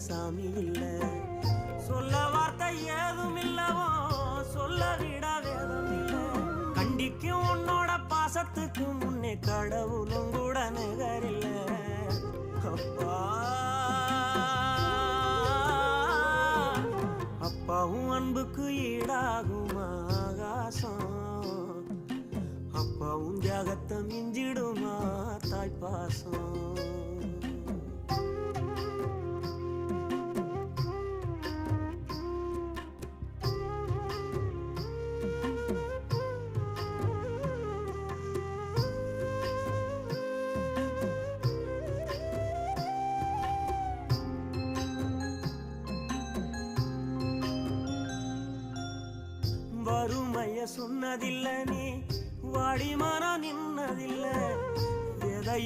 சாமி இல்ல. சொல்ல வார்த்தை ஏதும் இல்லவோ சொல்ல விட வேதம் இல்ல. கண்டிக்கும் உன்னோட பாசத்துக்கு முன்னே கடவுளும் கூட நிகரில்ல. அப்பா அப்பாவும் அன்புக்கு ஈடாகும் ஆகாசம். அப்பாவும் தியாகத்தை மிஞ்சிடுமா தாய்ப்பாசம். வறுமைய சொன்னதில்லை நீ வாடி மனம் நின்னதில்லை. எதையும்